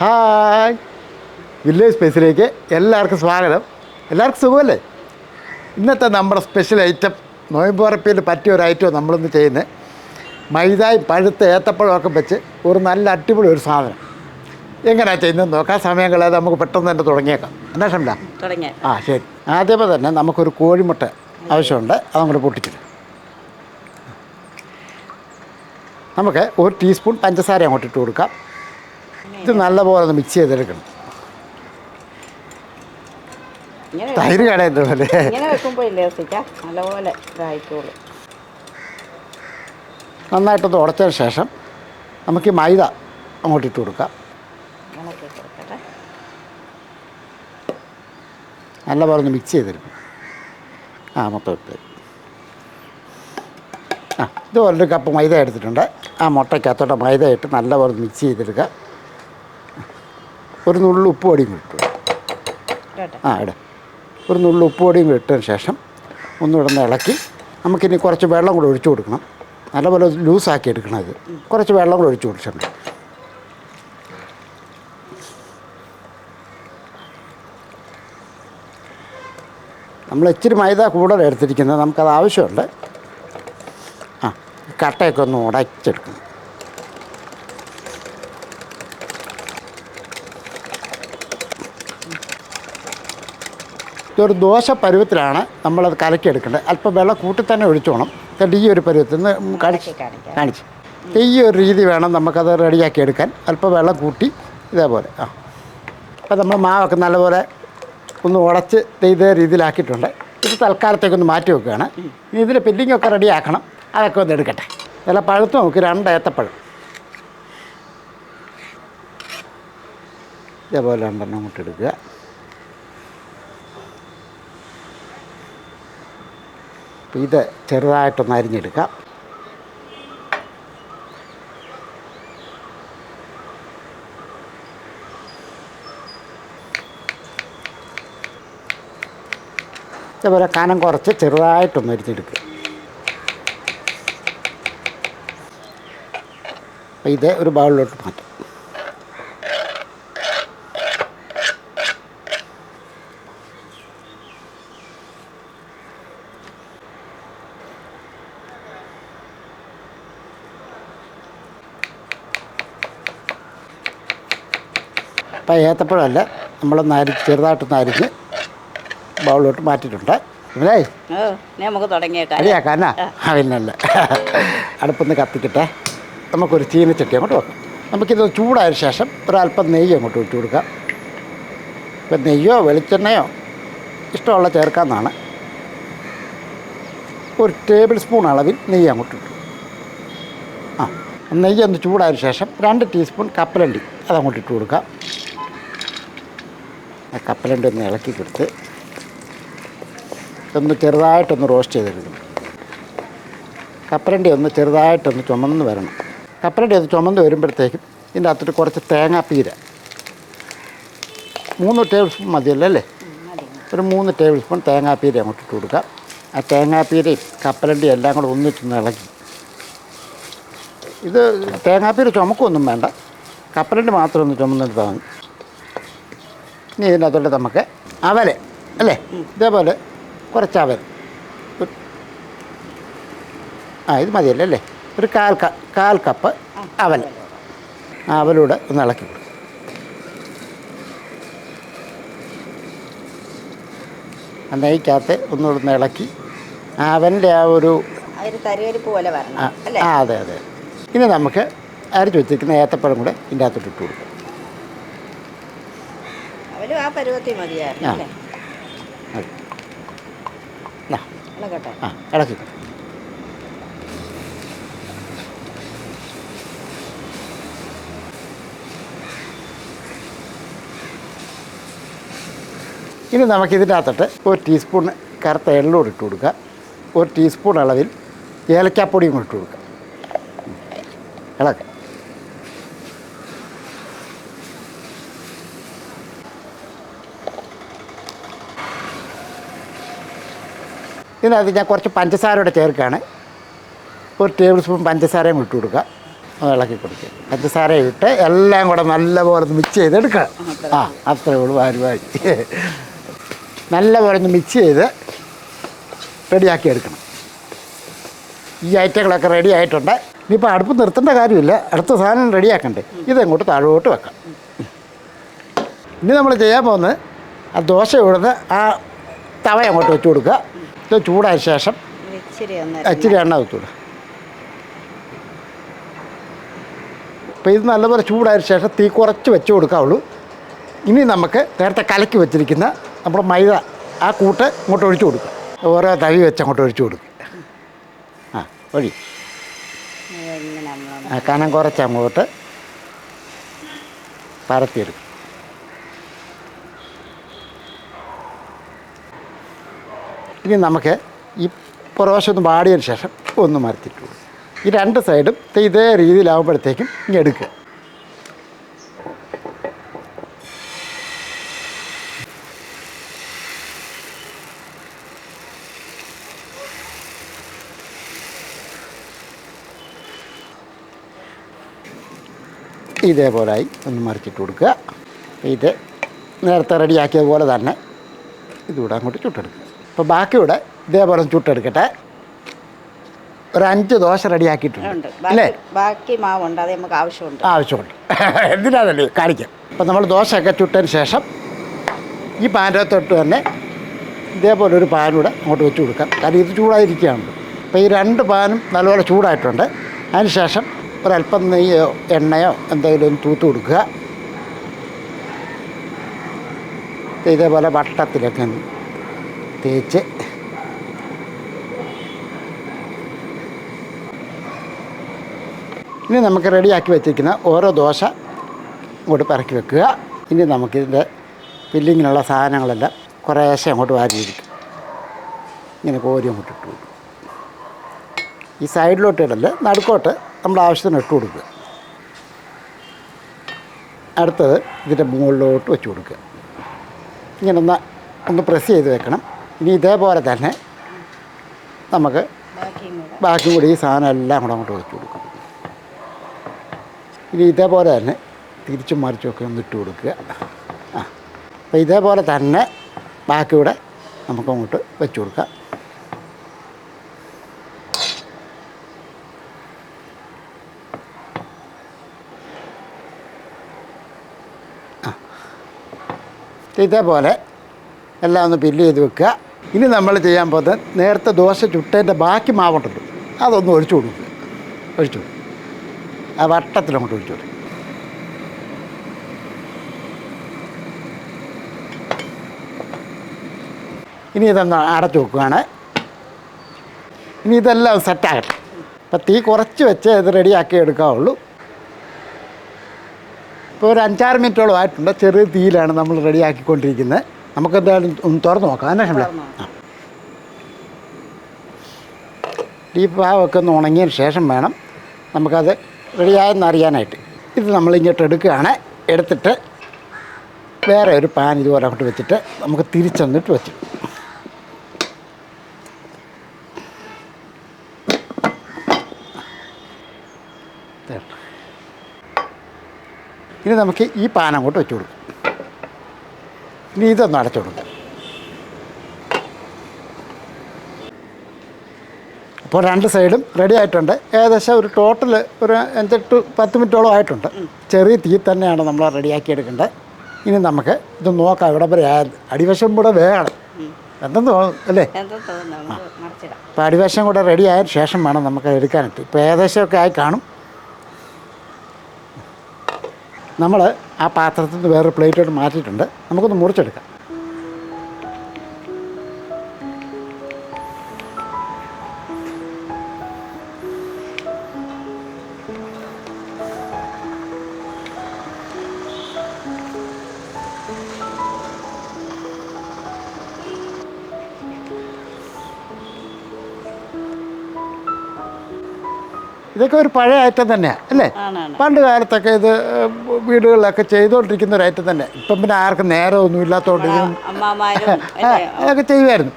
Hi, village സ്പേസിലേക്ക് എല്ലാവർക്കും സ്വാഗതം. എല്ലാവർക്കും സുഖമല്ലേ? ഇന്നത്തെ നമ്മുടെ സ്പെഷ്യൽ ഐറ്റം, നോയമ്പുറപ്പിൽ പറ്റിയ ഒരു ഐറ്റം നമ്മളിന്ന് ചെയ്യുന്നത്. മൈദയും പഴുത്ത ഏത്തപ്പഴമൊക്കെ വെച്ച് ഒരു നല്ല അടിപൊളി ഒരു സാധനം എങ്ങനെയാണ് ചെയ്യുന്നത് നോക്കാം. സമയം കളയാതെ നമുക്ക് പെട്ടെന്ന് തന്നെ തുടങ്ങിയേക്കാം. എന്നാ ഷംല? ശരി. ആദ്യമേ തന്നെ നമുക്കൊരു കോഴിമുട്ട ആവശ്യമുണ്ട്. അതങ്ങോട്ട് പൊട്ടിച്ചിട്ട് നമുക്ക് ഒരു ടീസ്പൂൺ പഞ്ചസാര അങ്ങോട്ട് ഇട്ട് കൊടുക്കാം. ഇത് നല്ലപോലെ ഒന്ന് മിക്സ് ചെയ്തെടുക്കണം. തൈര് കടയുന്ന പോലെ നന്നായിട്ടൊന്ന് ഉടച്ചതിന് ശേഷം നമുക്ക് ഈ മൈദ അങ്ങോട്ട് ഇട്ട് കൊടുക്കാം. നല്ലപോലെ ഒന്ന് മിക്സ് ചെയ്തെടുക്കണം. മൊത്തം ഇട്ട് ഇതുപോലൊരു കപ്പ് മൈദ എടുത്തിട്ടുണ്ട്. ആ മുട്ടയ്ക്കകത്തോട്ട് മൈദ ഇട്ട് നല്ലപോലെ മിക്സ് ചെയ്തെടുക്കുക. ഒരു നുള്ളു ഉപ്പ് പൊടിയും ഇട്ടു. ഇടാം. ഒരു നുള്ളു ഉപ്പ് പൊടിയും ഇട്ടതിന് ശേഷം ഒന്നുകൂടെ ഇളക്കി നമുക്കിനി കുറച്ച് വെള്ളം കൂടെ ഒഴിച്ചു കൊടുക്കണം. നല്ലപോലെ ലൂസാക്കി എടുക്കണം. ഇത് കുറച്ച് വെള്ളം കൂടെ ഒഴിച്ചു കൊടുത്തിട്ടുണ്ട്. നമ്മൾ ഇച്ചിരി മൈദ കൂടുതൽ എടുത്തിരിക്കുന്നത്, നമുക്കത് ആവശ്യമുണ്ട്. കട്ടയൊക്കെ ഒന്ന് ഉടച്ചെടുക്കണം. ഇതൊരു ദോശ പരുവത്തിലാണ് നമ്മളത് കലക്കിയെടുക്കേണ്ടത്. അല്പം വെള്ളം കൂട്ടി തന്നെ ഒഴിച്ചോണം. എന്നിട്ട് ഈ ഒരു പരുവത്തിൽ നിന്ന് കാണിച്ച് ഈ ഒരു രീതി വേണം നമുക്കത് റെഡിയാക്കി എടുക്കാൻ. അല്പം വെള്ളം കൂട്ടി ഇതേപോലെ. അപ്പോൾ നമ്മൾ മാവൊക്കെ നല്ലപോലെ ഒന്ന് ഉടച്ച് ഇതേ രീതിയിലാക്കിയിട്ടുണ്ട്. ഇത് തൽക്കാലത്തേക്കൊന്ന് മാറ്റി വെക്കുകയാണ്. ഇനി ഇതിൻ്റെ ഫില്ലിങ്ങൊക്കെ റെഡിയാക്കണം. അതൊക്കെ ഒന്ന് എടുക്കട്ടെ. നല്ല പഴുത്ത് നമുക്ക് 2 ഏത്തപ്പഴം ഇതേപോലെ 2 അങ്ങോട്ട് എടുക്കുക. ഇത് ചെറുതായിട്ടൊന്ന് അരിഞ്ഞെടുക്കാം. ഇതേപോലെ കനം കുറച്ച് ചെറുതായിട്ടൊന്ന് അരിഞ്ഞെടുക്കുക. അപ്പോൾ ഇത് ഒരു ബൗളിലോട്ട് മാറ്റാം. അപ്പോൾ ഏത്തപ്പഴമല്ല, നമ്മളൊന്ന് ചെറുതായിട്ടൊന്ന് അരിഞ്ഞ് ബൗളിലോട്ട് മാറ്റിയിട്ടുണ്ട്. ഇല്ലേ നമുക്ക് തുടങ്ങിയേക്കാം. റെഡിയാക്കാനാ? പിന്നല്ല. അടുപ്പൊന്ന് കത്തിക്കട്ടെ. നമുക്കൊരു ചീനച്ചട്ടി അങ്ങോട്ട് വെക്കാം. നമുക്കിത് ചൂടായതിനു ശേഷം ഒരല്പം നെയ്യ് അങ്ങോട്ട് ഒഴിച്ചു കൊടുക്കാം. ഇപ്പം നെയ്യോ വെളിച്ചെണ്ണയോ ഇഷ്ടമുള്ള ചേർക്കാമെന്നാണ്. ഒരു ടേബിൾ സ്പൂൺ അളവിൽ നെയ്യ് അങ്ങോട്ട് ഇട്ടു. നെയ്യ് ഒന്ന് ചൂടായതിനു ശേഷം 2 ടീസ്പൂൺ കപ്പലണ്ടി അതങ്ങോട്ട് ഇട്ട് കൊടുക്കാം. കപ്പലണ്ടി ഒന്ന് ഇളക്കി കൊടുത്ത് ഒന്ന് ചെറുതായിട്ടൊന്ന് റോസ്റ്റ് ചെയ്തെടുക്കണം. കപ്പലണ്ടി ഒന്ന് ചെറുതായിട്ടൊന്ന് ചുമന്ന് വരണം. കപ്പലണ്ടി ഒന്ന് ചുമന്ന് വരുമ്പോഴത്തേക്കും ഇതിൻ്റെ അകത്തോട്ട് കുറച്ച് തേങ്ങാപ്പീര 3 ടേബിൾ സ്പൂൺ മതിയല്ലോ അല്ലേ? ഒരു 3 ടേബിൾ സ്പൂൺ തേങ്ങാപ്പീര അങ്ങോട്ട് ഇട്ട് കൊടുക്കുക. ആ തേങ്ങാപ്പീരയും കപ്പലണ്ടിയും എല്ലാം കൂടെ ഒന്നിച്ചൊന്ന് ഇളക്കി. ഇത് തേങ്ങാപ്പീര ചുമക്കൊന്നും വേണ്ട, കപ്പലണ്ടി മാത്രം ഒന്ന് ചുമന്നെടുത്താൽ മതി. ഇനി ഇതിനകത്തോട്ട് നമുക്ക് അവൽ അല്ലേ, ഇതേപോലെ കുറച്ച് അവൽ, ഇത് മതിയല്ലേ അല്ലേ? ഒരു കാൽ കപ്പ് അവൽ. അവലൂടെ ഒന്ന് ഇളക്കി കൊടുക്കും. നെയ്ക്കകത്ത് ഒന്നുകൂടെ ഇളക്കി അവൻ്റെ ആ ഒരു അതെ അതെ. ഇനി നമുക്ക് അരച്ച് വെച്ചിരിക്കുന്ന ഏത്തപ്പഴം കൂടെ ഇതിൻ്റെ അകത്തോട്ട് ഇട്ട് കൊടുക്കും. ഇളക്കി. ഇനി നമുക്കിതിൻ്റെ അകത്തോട്ട് ഒരു ടീസ്പൂൺ കറുത്ത എള്ളൂടെ ഇട്ട് കൊടുക്കുക. ഒരു ടീസ്പൂൺ അളവിൽ ഏലക്കാപ്പൊടിയും കൂടെ ഇട്ട് കൊടുക്കുക. ഇളക്കുക. ഇതിനകത്ത് ഞാൻ കുറച്ച് പഞ്ചസാരയോടെ ചേർക്കുകയാണ്. ഒരു ടേബിൾ സ്പൂൺ പഞ്ചസാരയും ഇട്ട് കൊടുക്കുക. ഇളക്കി കൊടുക്കുക. പഞ്ചസാര ഇട്ട് എല്ലാം കൂടെ നല്ലപോലെ ഒന്ന് മിക്സ് ചെയ്തെടുക്കുക. ആ അത്രേ ഉള്ളൂ പരിപാടി. നല്ലപോലെ ഒന്ന് മിക്സ് ചെയ്ത് റെഡിയാക്കി എടുക്കണം. ഈ ഐറ്റങ്ങളൊക്കെ റെഡി ആയിട്ടുണ്ട്. ഇനിയിപ്പോൾ അടുപ്പ് നിർത്തേണ്ട കാര്യമില്ല, അടുത്ത സാധനം റെഡിയാക്കണ്ടേ. ഇതങ്ങോട്ട് താഴോട്ട് വെക്കാം. ഇനി നമ്മൾ ചെയ്യാൻ പോകുന്നത് ആ ദോശ ഇവിടുന്ന് ആ തവ അങ്ങോട്ട് വെച്ച് കൊടുക്കുക. ഇത് ചൂടായ ശേഷം ഇച്ചിരി എണ്ണ വെച്ചുകൊടുക്കുക. അപ്പോൾ ഇത് നല്ലപോലെ ചൂടായ ശേഷം തീ കുറച്ച് വെച്ച് കൊടുക്കാവുള്ളൂ. ഇനി നമുക്ക് നേരത്തെ കലക്കി വെച്ചിരിക്കുന്ന നമ്മുടെ മൈദ ആ കൂട്ട് ഇങ്ങോട്ട് ഒഴിച്ചു കൊടുക്കുക. ഓരോ തവി വെച്ച് അങ്ങോട്ട് ഒഴിച്ചു കൊടുക്കുക. ആ ഒഴി കനം കുറച്ച് അങ്ങോട്ട് പരത്തിയെടുക്കും. ഇനി നമുക്ക് ഈ പുറവശം ഒന്ന് വാടിയതിന് ശേഷം ഒന്ന് മരത്തിട്ട് കൊടുക്കും. ഈ രണ്ട് സൈഡും ഇതേ രീതിയിലാവുമ്പോഴത്തേക്കും ഇനി എടുക്കുക. ഇതേപോലെയായി ഒന്ന് മറിച്ചിട്ട് കൊടുക്കുക. ഇത് നേരത്തെ റെഡിയാക്കിയതുപോലെ തന്നെ ഇതുകൂടെ അങ്ങോട്ട് ചുട്ടെടുക്കുക. അപ്പോൾ ബാക്കിയൂടെ ഇതേപോലെ ചുട്ടെടുക്കട്ടെ. ഒരു 5 ദോശ റെഡിയാക്കിയിട്ടുണ്ട് അല്ലേ? ബാക്കി മാവുണ്ട്, അത് നമുക്ക് ആവശ്യമുണ്ട്. എന്തിനാണല്ലേ കാണിക്കാം. അപ്പോൾ നമ്മൾ ദോശയൊക്കെ ചുട്ടതിന് ശേഷം ഈ പാനകത്തോട്ട് തന്നെ ഇതേപോലെ ഒരു പാനൂടെ അങ്ങോട്ട് വെച്ച് കൊടുക്കാം. കാരണം ഇത് ചൂടായിരിക്കുകയാണല്ലോ. അപ്പോൾ ഈ 2 പാനും നല്ലപോലെ ചൂടായിട്ടുണ്ട്. അതിന് ശേഷം ഒരല്പം നെയ്യോ എണ്ണയോ എന്തെങ്കിലും ഒന്ന് തൂത്ത് കൊടുക്കുക. ഇതേപോലെ വട്ടത്തിലൊക്കെ തേച്ച് ഇനി നമുക്ക് റെഡിയാക്കി വെച്ചിരിക്കുന്ന ഓരോ ദോശ അങ്ങോട്ട് പിറക്കി വെക്കുക. ഇനി നമുക്കിതിൻ്റെ ഫില്ലിങ്ങിനുള്ള സാധനങ്ങളെല്ലാം കുറേശ്ശെ അങ്ങോട്ട് വാരിയിരിക്കും. ഇങ്ങനെ കോരി അങ്ങോട്ട് ഇട്ട് കൊടുക്കും. ഈ സൈഡിലോട്ട് ഇടല്, നടുക്കോട്ട് നമ്മുടെ ആവശ്യത്തിന് ഇട്ട് കൊടുക്കുക. അടുത്തത് ഇതിൻ്റെ മുകളിലോട്ട് വെച്ച് കൊടുക്കുക. ഇങ്ങനെ ഒന്ന് പ്രസ് ചെയ്ത് വെക്കണം. ഇനി ഇതേപോലെ തന്നെ നമുക്ക് ബാക്കി കൂടി ഈ സാധനം എല്ലാം കൂടെ അങ്ങോട്ട് വെച്ച് കൊടുക്കും. ഇനി ഇതേപോലെ തന്നെ തിരിച്ചും മറിച്ചുമൊക്കെ ഒന്ന് ഇട്ട് കൊടുക്കുക. അപ്പോൾ ഇതേപോലെ തന്നെ ബാക്കിയൂടെ നമുക്കങ്ങോട്ട് വെച്ച് കൊടുക്കാം. ഇതേപോലെ എല്ലാം ഒന്ന് ഫില്ല് ചെയ്ത് വെക്കുക. ഇനി നമ്മൾ ചെയ്യാൻ പോകുന്നത് നേരത്തെ ദോശ ചുട്ടതിൻ്റെ ബാക്കി മാവുണ്ടല്ലോ അതൊന്ന് ഒഴിച്ചു കൊടുക്കുക. ഒഴിച്ചു കൊടുക്കുക. ആ വട്ടത്തിലങ്ങോട്ട് ഒഴിച്ചു കൊടുക്കുക. ഇനി ഇതൊന്ന് അടച്ചു വെക്കുകയാണ്. ഇനി ഇതെല്ലാം സെറ്റാകട്ടെ. അപ്പം തീ കുറച്ച് വെച്ച് ഇത് റെഡിയാക്കി എടുക്കാവുള്ളൂ. ഇപ്പോൾ ഒരു 5-6 മിനിറ്റോളം ആയിട്ടുണ്ട്. ചെറിയ തീയിലാണ് നമ്മൾ റെഡിയാക്കിക്കൊണ്ടിരിക്കുന്നത്. നമുക്കെന്തായാലും ഒന്ന് തുറന്ന് നോക്കാം. അന്വേഷണം ഈ പാവൊക്കെ ഒന്ന് ഉണങ്ങിയതിന് ശേഷം വേണം നമുക്കത് റെഡിയായെന്ന് അറിയാനായിട്ട്. ഇത് നമ്മളിങ്ങോട്ട് എടുക്കുകയാണ്. എടുത്തിട്ട് വേറെ ഒരു പാൻ ഇതുപോലെ അങ്ങോട്ട് വെച്ചിട്ട് നമുക്ക് തിരിച്ചൊന്നിട്ട് വെച്ചു. ഇനി നമുക്ക് ഈ പാൻ അങ്ങോട്ട് വെച്ച് കൊടുക്കും. ഇനി ഇതൊന്ന് അടച്ചു കൊടുക്കും. അപ്പോൾ 2 സൈഡും റെഡി ആയിട്ടുണ്ട്. ഏകദേശം ഒരു ടോട്ടൽ ഒരു 5-10 മിനിറ്റോളം ആയിട്ടുണ്ട്. ചെറിയ തീ തന്നെയാണ് നമ്മൾ റെഡിയാക്കി എടുക്കേണ്ടത്. ഇനി നമുക്ക് ഇത് നോക്കാം. ഇവിടെ വരെ അടിവശം കൂടെ വേണം എന്തെന്ന് തോന്നുന്നു അല്ലേ? അപ്പോൾ അടിവശം കൂടെ റെഡി ആയതിന് ശേഷം വേണം നമുക്ക് എടുക്കാനായിട്ട്. ഇപ്പോൾ ഏകദേശമൊക്കെ ആയി കാണും. നമ്മൾ ആ പാത്രത്തിൽ നിന്ന് വേറൊരു പ്ലേറ്റോട്ട് മാറ്റിയിട്ടുണ്ട്. നമുക്കൊന്ന് മുറിച്ചെടുക്കാം. ഇതൊക്കെ ഒരു പഴയ ഐറ്റം തന്നെയാണ് അല്ലേ? പണ്ട് കാലത്തൊക്കെ ഇത് വീടുകളിലൊക്കെ ചെയ്തുകൊണ്ടിരിക്കുന്ന ഒരു ഐറ്റം തന്നെ. ഇപ്പം പിന്നെ ആർക്കും നേരമൊന്നും ഇല്ലാത്തതുകൊണ്ട് അതൊക്കെ ചെയ്യുമായിരുന്നു.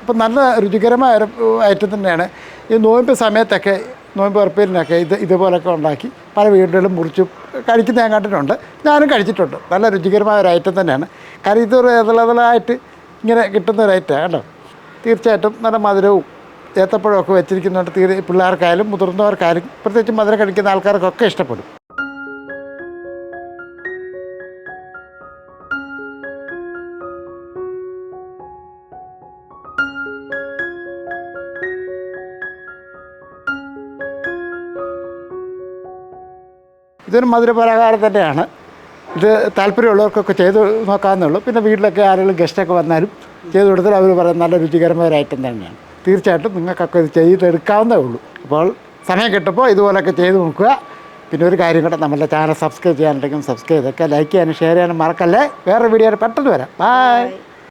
അപ്പം നല്ല രുചികരമായ ഒരു ഐറ്റം തന്നെയാണ്. ഈ നോയമ്പ് സമയത്തൊക്കെ നോയമ്പ് ഉറപ്പിനൊക്കെ ഇതുപോലൊക്കെ ഉണ്ടാക്കി പല വീടുകളിലും മുറിച്ച് കഴിക്കുന്ന ഞാൻ കണ്ടിട്ടുണ്ട്. ഞാനും കഴിച്ചിട്ടുണ്ട്. നല്ല രുചികരമായ ഒരു ഐറ്റം തന്നെയാണ്. കാരണം ഇതൊരു ഇതളായിട്ട് ഇങ്ങനെ കിട്ടുന്ന ഒരു ഐറ്റമാണ് കേട്ടോ. തീർച്ചയായിട്ടും നല്ല മധുരവും ഏത്തപ്പഴമൊക്കെ വെച്ചിരിക്കുന്നുണ്ട്. പിള്ളേർക്കായാലും മുതിർന്നവർക്കായാലും പ്രത്യേകിച്ച് മധുരം കഴിക്കുന്ന ആൾക്കാർക്കൊക്കെ ഇഷ്ടപ്പെടും. ഇതൊരു മധുരപലഹാരം തന്നെയാണ്. ഇത് താല്പര്യമുള്ളവർക്കൊക്കെ ചെയ്ത് നോക്കാവുന്നേ ഉള്ളൂ. പിന്നെ വീട്ടിലൊക്കെ ആരെങ്കിലും ഗസ്റ്റൊക്കെ വന്നാലും ചെയ്ത് കൊടുത്താൽ അവർ പറയും നല്ല രുചികരമായ ഒരു ഐറ്റം തന്നെയാണ്. തീർച്ചയായിട്ടും നിങ്ങൾക്കൊക്കെ ഇത് ചെയ്തെടുക്കാവുന്നേ ഉള്ളൂ. അപ്പോൾ സമയം കിട്ടുമ്പോൾ ഇതുപോലൊക്കെ ചെയ്ത് നോക്കുക. പിന്നെ ഒരു കാര്യം കൂടെ, നമ്മുടെ ചാനൽ സബ്സ്ക്രൈബ് ചെയ്യാനുണ്ടെങ്കിൽ സബ്സ്ക്രൈബ് ചെയ്തൊക്കെ ലൈക്ക് ചെയ്യാനും ഷെയർ ചെയ്യാനും മറക്കല്ലേ. വേറെ വീഡിയോ പെട്ടെന്ന് വരാം. ബൈ.